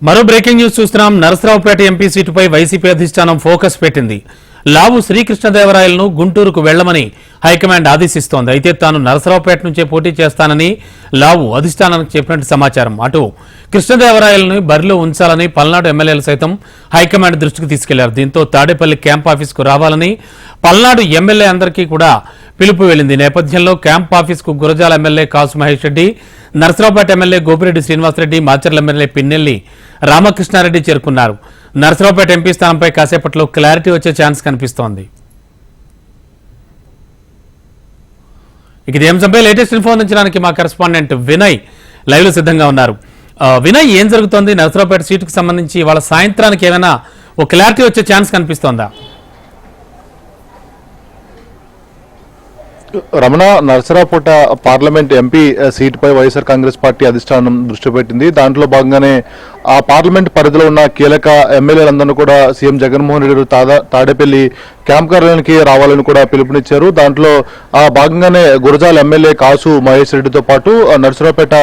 మరో breaking news చూస్తున్నాం. Narasaraopet MP సీటుపై YCP అధిష్టానం ఫోకస్ పెట్టింది. లావు శ్రీకృష్ణదేవరాయలను గుంటూరుకు వెళ్లమని హైకమాండ్ ఆదేశిస్తోంది. అయితే తాను నరసరావుపేట నుంచే పోటీ చేస్తానని లావు అధిష్టానానికి చెప్పినట్టు సమాచారం. అటు కృష్ణదేవరాయలను బరిలో ఉంచాలని పల్నాడు ఎమ్మెల్యేలు సైతం హైకమాండ్ దృష్టికి తీసుకెళ్లారు. దీంతో తాడేపల్లి క్యాంప్ ఆఫీసుకు రావాలని పల్నాడు ఎమ్మెల్యే అందరికీ కూడా పిలుపు వెళ్లింది. నేపథ్యంలో క్యాంప్ ఆఫీసుకు గురజాల ఎమ్మెల్యే కాసు మహేష్ రెడ్డి, నరసరావుపేట ఎమ్మెల్యే గోపిరెడ్డి శ్రీనివాసరెడ్డి, మాచర్ల ఎమ్మెల్యే పిన్నెల్లి రామకృష్ణారెడ్డి చేరుకున్నారు. నరసరావుపేట ఎంపీ స్థానంపై కాసేపట్లో క్లారిటీ వచ్చే ఛాన్స్ కనిపిస్తోంది. ఇక ఈ అంశంపై లేటెస్ట్ ఇన్ఫో అందించడానికి మా కరెస్పాండెంట్ వినయ్ లైవ్ లో సిద్ధంగా ఉన్నారు. వినయ్, ఏం జరుగుతోంది? నరసరావుపేట సీటుకు సంబంధించి వాళ్ళ సాయంత్రానికి ఏమైనా ఓ క్లారిటీ వచ్చే ఛాన్స్ కనిపిస్తోందా? రమణ, నరసరావుపేట పార్లమెంట్ ఎంపీ సీటుపై వైఎస్ఆర్ కాంగ్రెస్ పార్టీ అధిష్టానం దృష్టి పెట్టింది. దాంట్లో భాగంగానే ఆ పార్లమెంట్ పరిధిలో ఉన్న కీలక ఎమ్మెల్యేలందరూ కూడా సీఎం జగన్మోహన్ రెడ్డి తాడేపల్లి క్యాంప్ కార్యాలయానికి రావాలని కూడా పిలుపునిచ్చారు. దాంట్లో ఆ భాగంగానే గురజాల ఎమ్మెల్యే కాసు మహేష్ రెడ్డితో పాటు నరసరావుపేట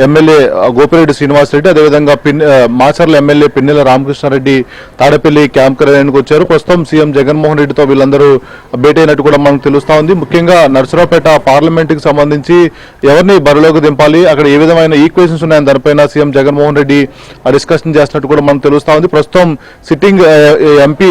ఎమ్మెల్యే గోపిరెడ్డి శ్రీనివాసరెడ్డి, అదేవిధంగా మాచర్ల ఎమ్మెల్యే పిన్నెల రామకృష్ణారెడ్డి తాడేపల్లి క్యాంప్ కార్యాలయానికి వచ్చారు. ప్రస్తుతం సీఎం జగన్మోహన్ రెడ్డితో వీళ్ళందరూ భేటీ అయినట్టు కూడా మనకు తెలుస్తా ఉంది. ముఖ్యంగా నరసరావుపేట పార్లమెంట్ కి సంబంధించి ఎవరిని బరిలోకి దింపాలి, అక్కడ ఏ విధమైన ఈక్వేషన్స్ ఉన్నాయని దానిపైన సీఎం జగన్మోహన్ రెడ్డి డిస్కషన్ చేస్తున్నట్టు కూడా మనకు తెలుస్తా ఉంది. ప్రస్తుతం సిట్టింగ్ ఎంపీ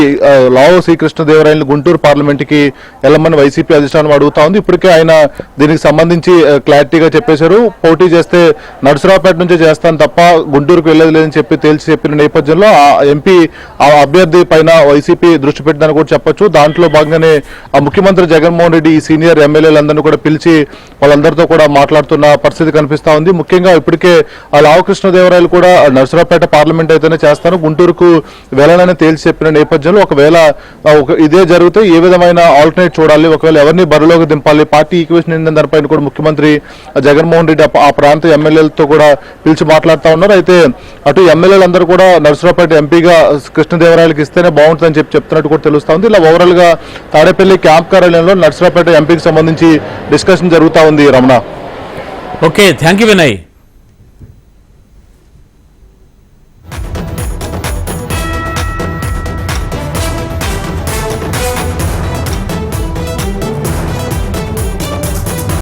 లావు శ్రీకృష్ణదేవరాయలు గుంటూరు పార్లమెంట్ కి వెళ్ళమని వైసీపీ అధిష్టానం అడుగుతా ఉంది. ఇప్పటికే ఆయన దీనికి సంబంధించి క్లారిటీగా చెప్పేశారు. పోటీ చేస్తే నరసరావుపేట నుంచే చేస్తాను తప్ప గుంటూరుకు వెళ్ళేది లేదని తేల్చి చెప్పిన నేపథ్యంలో ఆ ఎంపీ ఆ అభ్యర్థి పైన వైసీపీ దృష్టి పెట్టిందని కూడా చెప్పొచ్చు. దాంట్లో భాగంగానే ముఖ్యమంత్రి జగన్మోహన్ రెడ్డి ఈ సీనియర్ ఎమ్మెల్యేలందరినీ కూడా పిలిచి వాళ్ళందరితో కూడా మాట్లాడుతున్న పరిస్థితి కనిపిస్తా ఉంది. ముఖ్యంగా ఇప్పటికే లావు కృష్ణదేవరాయలు కూడా నరసరావుపేట పార్లమెంట్ అయితేనే చేస్తాను, గుంటూరుకు వెళ్ళాలని తేల్చి చెప్పిన నేపథ్యంలో ఒకవేళ ఇదే జరిగితే ఏ విధమైన ఆల్టర్నేట్ చూడాలి, ఒకవేళ ఎవరిని బరిలోకి దింపాలి, పార్టీ ఈక్వేషన్ ఏంటనే దానిపైన కూడా ముఖ్యమంత్రి జగన్మోహన్ రెడ్డి ఆ ప్రాంత ఎమ్మెల్యేలతో కూడా పిలిచి మాట్లాడుతూ ఉన్నారు. అయితే అటు ఎమ్మెల్యేలందరూ కూడా నరసరావుపేట ఎంపీగా కృష్ణదేవరాయలకు ఇస్తేనే బాగుంటుందని చెప్తున్నట్టు కూడా తెలుస్తా ఉంది. ఇలా ఓవరాల్ గా తాడేపల్లి క్యాంప్ కార్యాలయంలో నరసరావుపేట ఎంపీకి సంబంధించి డిస్కషన్ జరుగుతూ ఉంది. Ramana, okay, thank you Vinay.